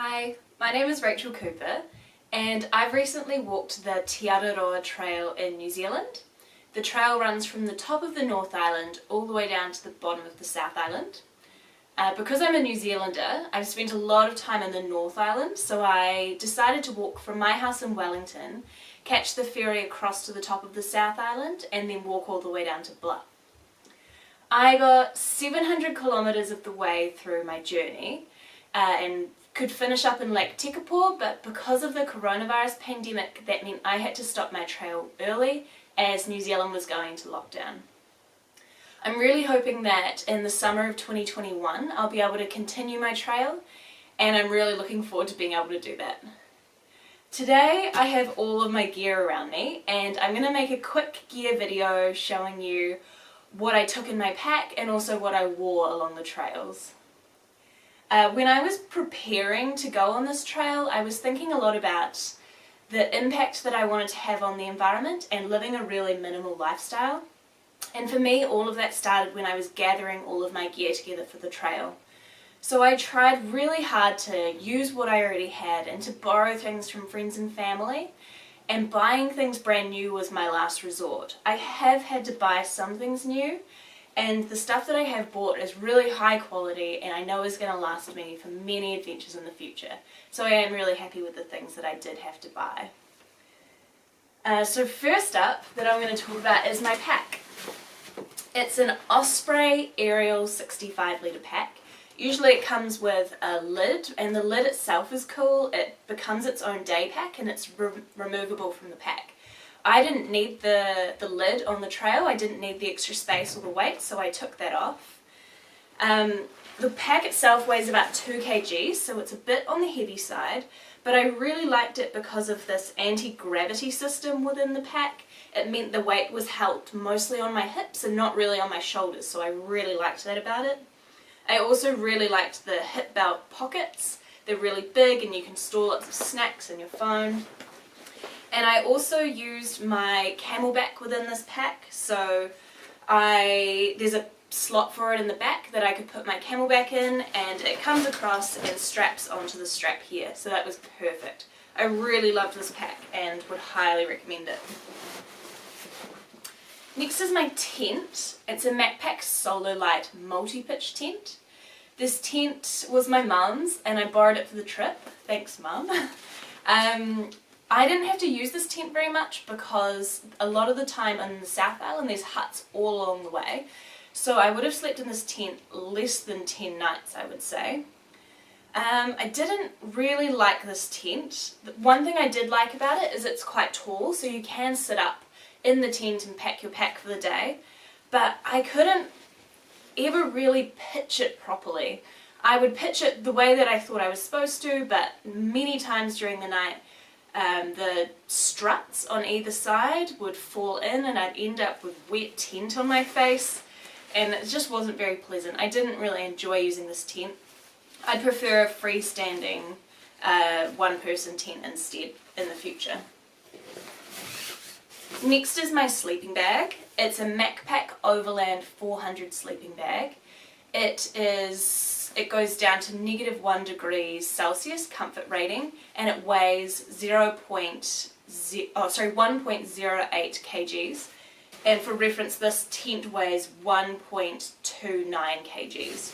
Hi, my name is Rachel Cooper and I've recently walked the Araroa trail in New Zealand. The trail runs from the top of the North Island all the way down to the bottom of the South Island. Because I'm a New Zealander, I've spent a lot of time in the North Island, so I decided to walk from my house in Wellington, catch the ferry across to the top of the South Island and then walk all the way down to Bluff. I got 700 kilometres of the way through my journey and could finish up in Lake Tekapo, but because of the coronavirus pandemic that meant I had to stop my trail early as New Zealand was going into lockdown. I'm really hoping that in the summer of 2021 I'll be able to continue my trail, and I'm really looking forward to being able to do that. Today I have all of my gear around me and I'm going to make a quick gear video showing you what I took in my pack and also what I wore along the trails. When I was preparing to go on this trail, I was thinking a lot about the impact that I wanted to have on the environment and living a really minimal lifestyle. And for me, all of that started when I was gathering all of my gear together for the trail. So I tried really hard to use what I already had and to borrow things from friends and family, and buying things brand new was my last resort. I have had to buy some things new, and the stuff that I have bought is really high quality and I know is going to last me for many adventures in the future. So I am really happy with the things that I did have to buy. So first up that I'm going to talk about is my pack. It's an Osprey Ariel 65 litre pack. Usually it comes with a lid, and the lid itself is cool. It becomes its own day pack and it's removable from the pack. I didn't need the lid on the trail, I didn't need the extra space or the weight, so I took that off. The pack itself weighs about 2 kg, so it's a bit on the heavy side, but I really liked it because of this anti-gravity system within the pack. It meant the weight was held mostly on my hips and not really on my shoulders, so I really liked that about it. I also really liked the hip belt pockets. They're really big and you can store lots of snacks and your phone. And I also used my camelback within this pack, so there's a slot for it in the back that I could put my camelback in, and it comes across and straps onto the strap here, so that was perfect. I really loved this pack and would highly recommend it. Next is my tent. It's a Macpac sololight multi-pitch tent. This tent was my mum's and I borrowed it for the trip. Thanks, Mum. I didn't have to use this tent very much because a lot of the time on the South Island there's huts all along the way. So I would have slept in this tent less than 10 nights, I would say. I didn't really like this tent. One thing I did like about it is it's quite tall, so you can sit up in the tent and pack your pack for the day. But I couldn't ever really pitch it properly. I would pitch it the way that I thought I was supposed to, but many times during the night the struts on either side would fall in and I'd end up with wet tent on my face, and it just wasn't very pleasant. I didn't really enjoy using this tent. I'd prefer a freestanding one-person tent instead in the future. Next is my sleeping bag. It's a Macpac Overland 400 sleeping bag. It goes down to -1 degrees Celsius comfort rating, and it weighs 1.08 kgs. And for reference, this tent weighs 1.29 kgs.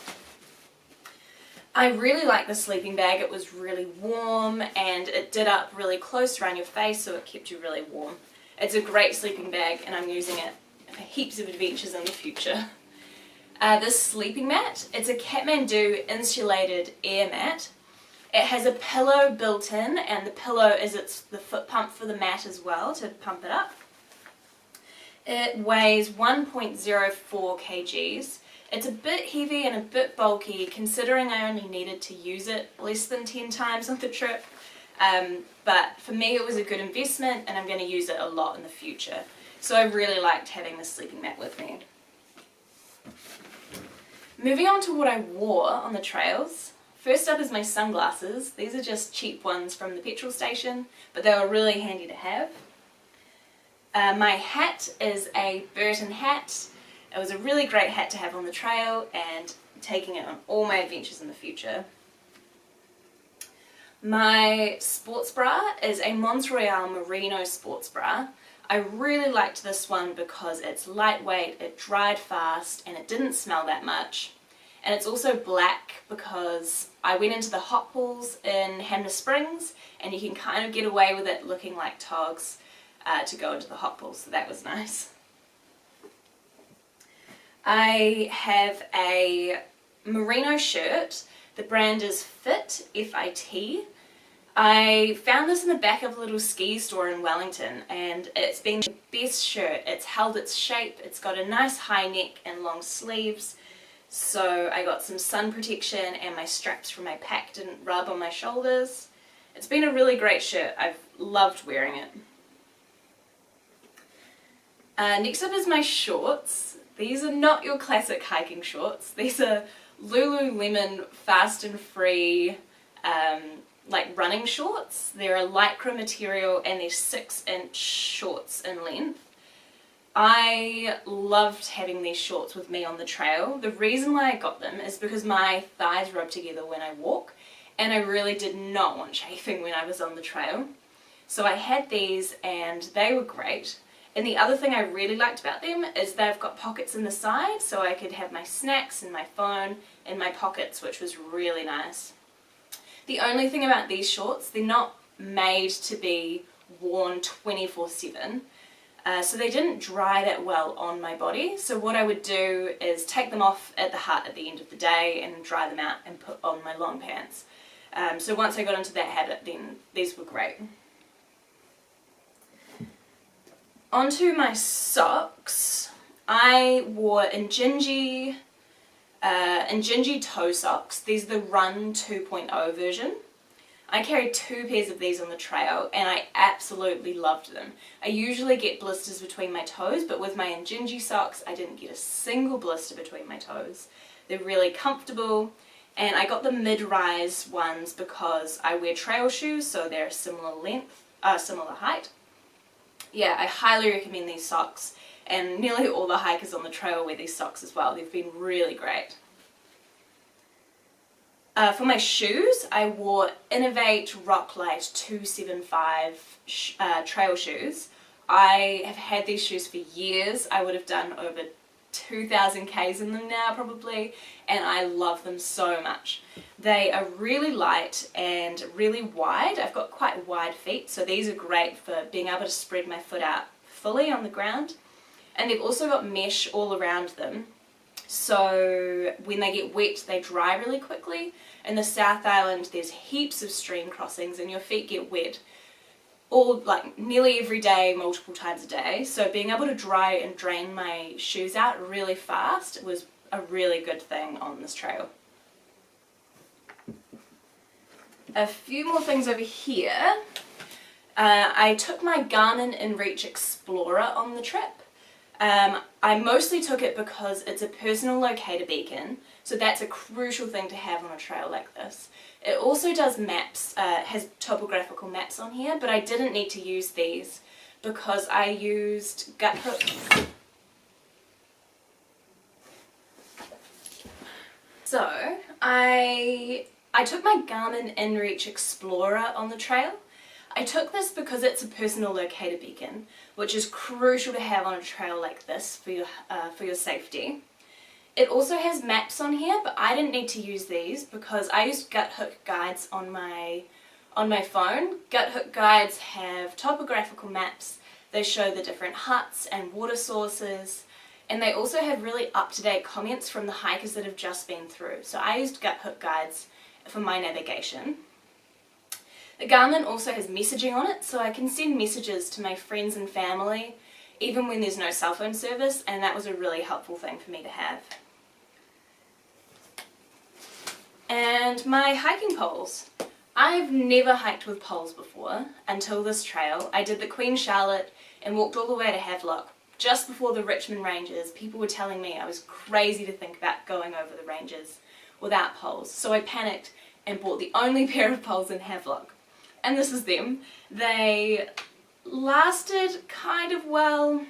I really like the sleeping bag. It was really warm and it did up really close around your face, so it kept you really warm. It's a great sleeping bag and I'm using it for heaps of adventures in the future. This sleeping mat, it's a Kathmandu insulated air mat. It has a pillow built in, and the pillow is the foot pump for the mat as well to pump it up. It weighs 1.04 kgs. It's a bit heavy and a bit bulky considering I only needed to use it less than 10 times on the trip. But for me it was a good investment and I'm going to use it a lot in the future. So I really liked having this sleeping mat with me. Moving on to what I wore on the trails. First up is my sunglasses. These are just cheap ones from the petrol station, but they were really handy to have. My hat is a Burton hat. It was a really great hat to have on the trail and taking it on all my adventures in the future. My sports bra is a Mons Royale merino sports bra. I really liked this one because it's lightweight, it dried fast, and it didn't smell that much. And it's also black because I went into the hot pools in Hanna Springs, and you can kind of get away with it looking like togs to go into the hot pools, so that was nice. I have a merino shirt. The brand is Fit, F-I-T. I found this in the back of a little ski store in Wellington, and it's been the best shirt. It's held its shape, it's got a nice high neck and long sleeves, so I got some sun protection and my straps from my pack didn't rub on my shoulders. It's been a really great shirt. I've loved wearing it. Next up is my shorts. These are not your classic hiking shorts. These are Lululemon fast and free like running shorts. They're a lycra material and they're 6-inch shorts in length. I loved having these shorts with me on the trail. The reason why I got them is because my thighs rub together when I walk, and I really did not want chafing when I was on the trail. So I had these and they were great. And the other thing I really liked about them is they've got pockets in the side, so I could have my snacks and my phone in my pockets, which was really nice. The only thing about these shorts, they're not made to be worn 24/7, so they didn't dry that well on my body. So what I would do is take them off at the hut at the end of the day and dry them out and put on my long pants. So once I got into that habit, then these were great. Onto my socks. I wore Injinji toe socks. These are the Run 2.0 version. I carried 2 pairs of these on the trail and I absolutely loved them. I usually get blisters between my toes, but with my Injinji socks I didn't get a single blister between my toes. They're really comfortable, and I got the mid-rise ones because I wear trail shoes, so they're similar length, similar height. Yeah, I highly recommend these socks, and nearly all the hikers on the trail wear these socks as well. They've been really great. For my shoes, I wore Innovate Rocklite 275 trail shoes. I have had these shoes for years. I would have done over 2,000 Ks in them now probably, and I love them so much. They are really light and really wide. I've got quite wide feet, so these are great for being able to spread my foot out fully on the ground. And they've also got mesh all around them, so when they get wet they dry really quickly. In the South Island there's heaps of stream crossings and your feet get wet nearly every day, multiple times a day, so being able to dry and drain my shoes out really fast was a really good thing on this trail. A few more things over here. I took my Garmin InReach Explorer on the trip. I mostly took it because it's a personal locator beacon, so that's a crucial thing to have on a trail like this. It also does maps, has topographical maps on here, but I didn't need to use these because I used gut hook. So I took my Garmin InReach Explorer on the trail. I took this because it's a personal locator beacon, which is crucial to have on a trail like this for your safety. It also has maps on here, but I didn't need to use these because I used gut hook guides on my phone. Gut hook guides have topographical maps. They show the different huts and water sources, and they also have really up-to-date comments from the hikers that have just been through. So I used gut hook guides for my navigation. The Garmin also has messaging on it, so I can send messages to my friends and family even when there's no cell phone service, and that was a really helpful thing for me to have. And my hiking poles. I've never hiked with poles before until this trail. I did the Queen Charlotte and walked all the way to Havelock just before the Richmond Ranges. People were telling me I was crazy to think about going over the ranges without poles, so I panicked and bought the only pair of poles in Havelock. And this is them. They lasted kind of well.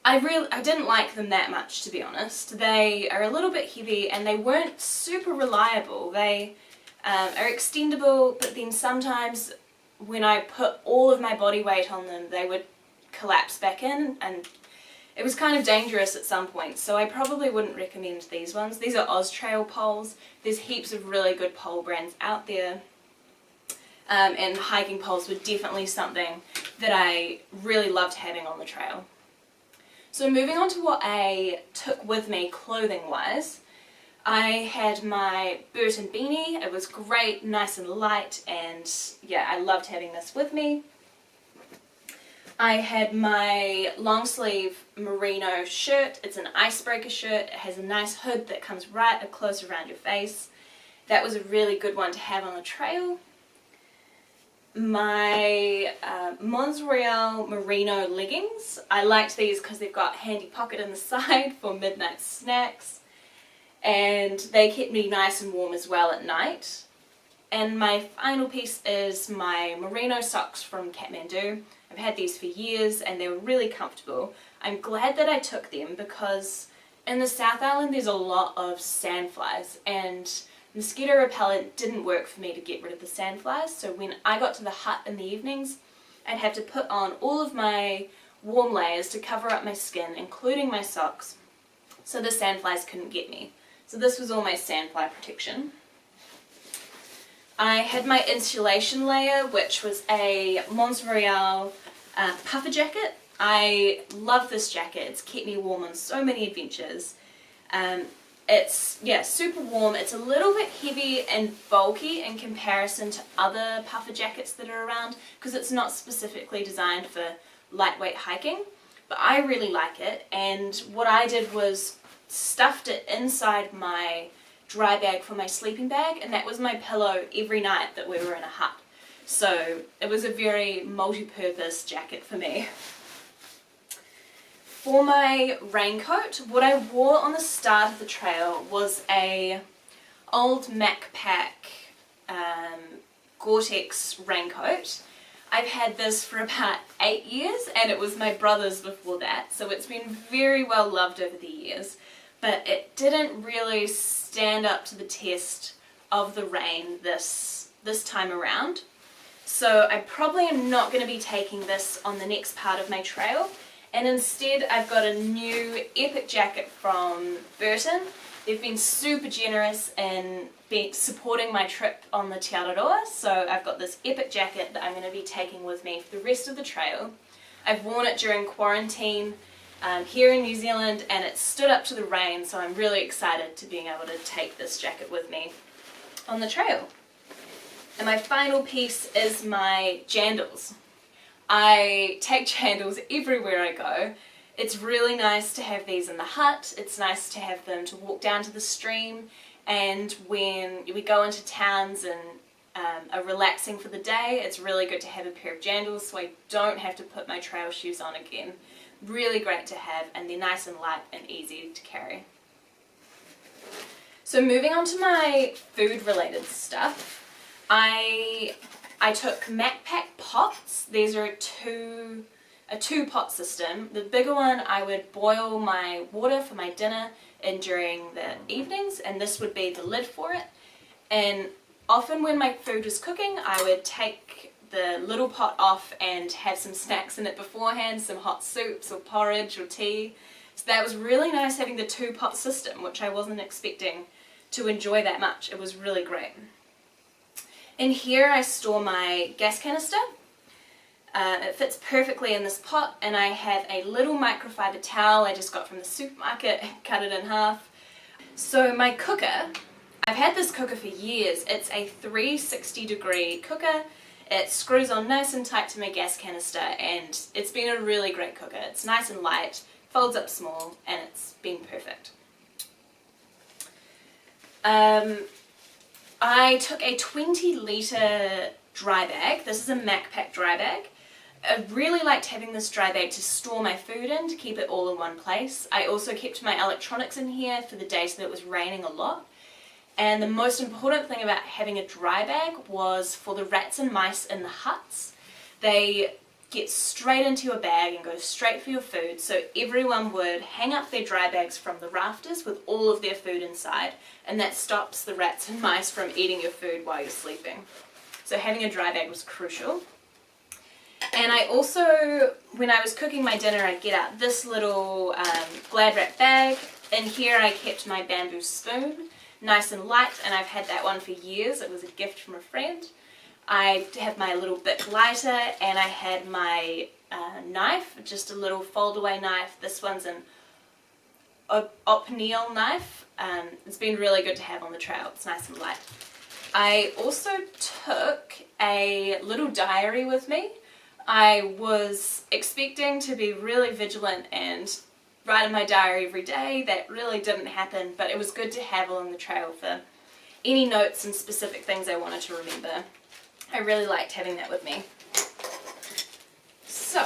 I didn't like them that much, to be honest. They are a little bit heavy and they weren't super reliable. They are extendable, but then sometimes when I put all of my body weight on them, they would collapse back in, and it was kind of dangerous at some point, so I probably wouldn't recommend these ones. These are Austrail poles. There's heaps of really good pole brands out there, and hiking poles were definitely something that I really loved having on the trail. So moving on to what I took with me clothing-wise, I had my Burton beanie. It was great, nice and light, and yeah, I loved having this with me. I had my long sleeve merino shirt. It's an Icebreaker shirt. It has a nice hood that comes right up close around your face. That was a really good one to have on the trail. My Mons Royale merino leggings. I liked these because they've got handy pocket in the side for midnight snacks, and they kept me nice and warm as well at night. And my final piece is my merino socks from Kathmandu. I've had these for years and they were really comfortable. I'm glad that I took them because in the South Island there's a lot of sandflies, and mosquito repellent didn't work for me to get rid of the sandflies, so when I got to the hut in the evenings I'd have to put on all of my warm layers to cover up my skin, including my socks, so the sandflies couldn't get me. So this was all my sandfly protection. I had my insulation layer, which was a Mons Royale puffer jacket. I love this jacket. It's kept me warm on so many adventures. It's, yeah, super warm. It's a little bit heavy and bulky in comparison to other puffer jackets that are around because it's not specifically designed for lightweight hiking, but I really like it. And what I did was stuffed it inside my dry bag for my sleeping bag, and that was my pillow every night that we were in a hut. So it was a very multi-purpose jacket for me. For my raincoat, what I wore on the start of the trail was a old Macpac Gore-Tex raincoat. I've had this for about 8 years, and it was my brother's before that, so it's been very well loved over the years, but it didn't really stand up to the test of the rain this time around. So I probably am not going to be taking this on the next part of my trail, and instead I've got a new epic jacket from Burton. They've been super generous in supporting my trip on the Te Araroa, so I've got this epic jacket that I'm going to be taking with me for the rest of the trail. I've worn it during quarantine here in New Zealand, and it stood up to the rain, so I'm really excited to being able to take this jacket with me on the trail. And my final piece is my Jandals. I take Jandals everywhere I go. It's really nice to have these in the hut. It's nice to have them to walk down to the stream, and when we go into towns and are relaxing for the day, it's really good to have a pair of Jandals so I don't have to put my trail shoes on again. Really great to have, and they're nice and light and easy to carry. So moving on to my food related stuff, I took Macpac pots. These are a two pot system. The bigger one, I would boil my water for my dinner in during the evenings, and this would be the lid for it. And often when my food was cooking, I would take the little pot off and have some snacks in it beforehand, some hot soups or porridge or tea. So that was really nice having the two pot system, which I wasn't expecting to enjoy that much. It was really great. In here I store my gas canister. It fits perfectly in this pot, and I have a little microfiber towel I just got from the supermarket, cut it in half. So my cooker, I've had this cooker for years. It's a 360-degree cooker. It screws on nice and tight to my gas canister, and it's been a really great cooker. It's nice and light, folds up small, and it's been perfect. I took a 20-litre dry bag. This is a Macpac dry bag. I really liked having this dry bag to store my food in, to keep it all in one place. I also kept my electronics in here for the days that it was raining a lot. And the most important thing about having a dry bag was for the rats and mice in the huts. They get straight into your bag and go straight for your food. So everyone would hang up their dry bags from the rafters with all of their food inside, and that stops the rats and mice from eating your food while you're sleeping. So having a dry bag was crucial. And I also, when I was cooking my dinner, I'd get out this little Glad wrap bag. In here I kept my bamboo spoon, nice and light, and I've had that one for years. It was a gift from a friend. I have my little Bic lighter, and I had my knife, just a little fold-away knife. This one's an Opneal knife. It's been really good to have on the trail. It's nice and light. I also took a little diary with me. I was expecting to be really vigilant and write in my diary every day. That really didn't happen, but it was good to have along the trail for any notes and specific things I wanted to remember. I really liked having that with me. So,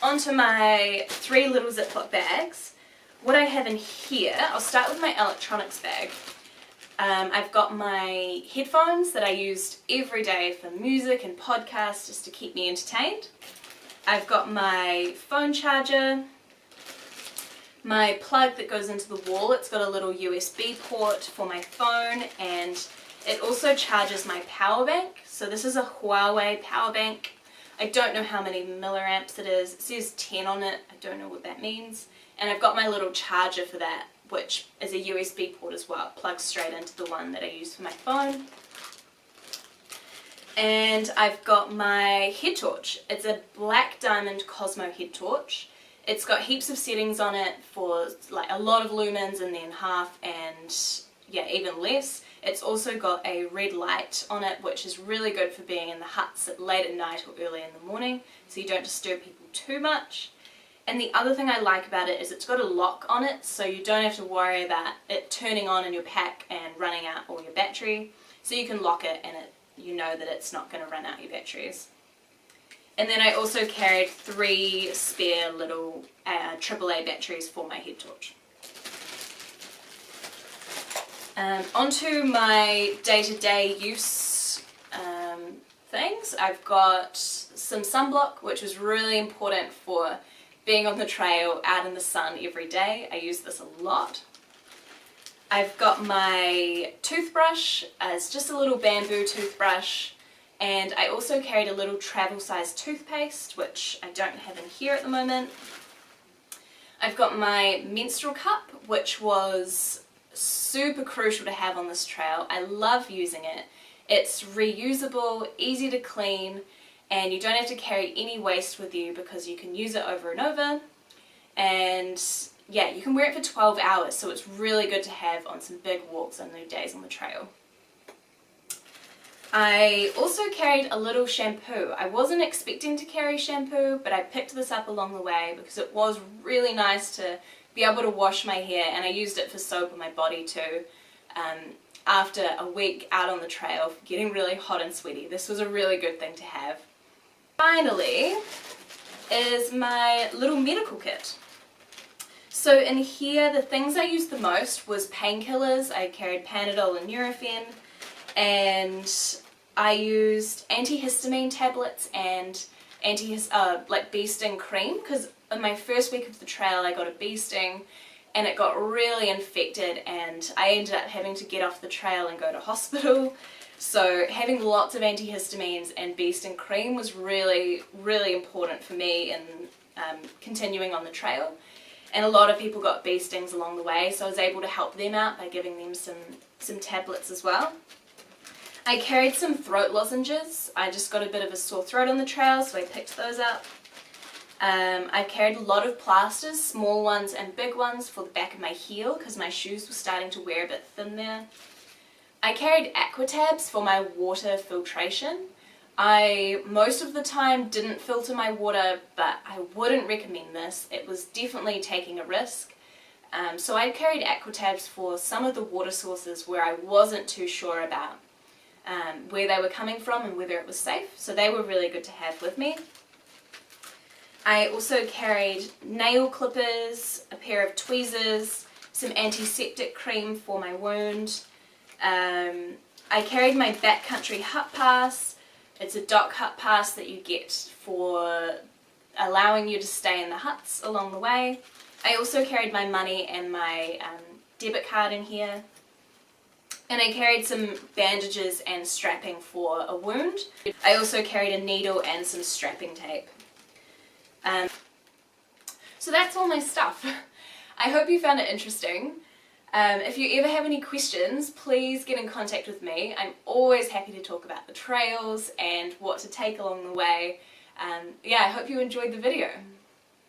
onto my 3 little Ziploc bags. What I have in here, I'll start with my electronics bag. I've got my headphones that I used every day for music and podcasts just to keep me entertained. I've got my phone charger, my plug that goes into the wall. It's got a little USB port for my phone, and it also charges my power bank. So this is a Huawei power bank. I don't know how many milliamps it is. It says 10 on it. I don't know what that means. And I've got my little charger for that, which is a USB port as well. It plugs straight into the one that I use for my phone. And I've got my head torch. It's a Black Diamond Cosmo head torch. It's got heaps of settings on it for like a lot of lumens and then half and yeah, even less. It's also got a red light on it, which is really good for being in the huts late at night or early in the morning, so you don't disturb people too much. And the other thing I like about it is it's got a lock on it, so you don't have to worry about it turning on in your pack and running out all your battery. So you can lock it and you know that it's not going to run out your batteries. And then I also carried 3 spare little AAA batteries for my head torch. Onto my day-to-day use things. I've got some sunblock, which was really important for being on the trail out in the sun every day. I use this a lot. I've got my toothbrush. It's just a little bamboo toothbrush, and I also carried a little travel-sized toothpaste, which I don't have in here at the moment. I've got my menstrual cup, which was super crucial to have on this trail. I love using it. It's reusable, easy to clean, and you don't have to carry any waste with you because you can use it over and over. And yeah, you can wear it for 12 hours, so it's really good to have on some big walks and new days on the trail. I also carried a little shampoo. I wasn't expecting to carry shampoo, but I picked this up along the way because it was really nice to be able to wash my hair, and I used it for soap on my body too. After a week out on the trail, getting really hot and sweaty, this was a really good thing to have. Finally is my little medical kit. So in here, the things I used the most was painkillers. I carried Panadol and Nurofen, and I used antihistamine tablets and like bee sting cream, because on my first week of the trail I got a bee sting and it got really infected, and I ended up having to get off the trail and go to hospital. So having lots of antihistamines and bee sting cream was really, really important for me in continuing on the trail. And a lot of people got bee stings along the way, so I was able to help them out by giving them some tablets as well. I carried some throat lozenges. I just got a bit of a sore throat on the trail, so I picked those up. I carried a lot of plasters, small ones and big ones, for the back of my heel because my shoes were starting to wear a bit thin there. I carried aquatabs for my water filtration. I most of the time didn't filter my water, but I wouldn't recommend this. It was definitely taking a risk. So I carried aquatabs for some of the water sources where I wasn't too sure about where they were coming from and whether it was safe. So they were really good to have with me. I also carried nail clippers, a pair of tweezers, some antiseptic cream for my wound. I carried my backcountry hut pass. It's a dock hut pass that you get for allowing you to stay in the huts along the way. I also carried my money and my debit card in here. And I carried some bandages and strapping for a wound. I also carried a needle and some strapping tape. So that's all my stuff. I hope you found it interesting. If you ever have any questions, please get in contact with me. I'm always happy to talk about the trails and what to take along the way. Yeah, I hope you enjoyed the video.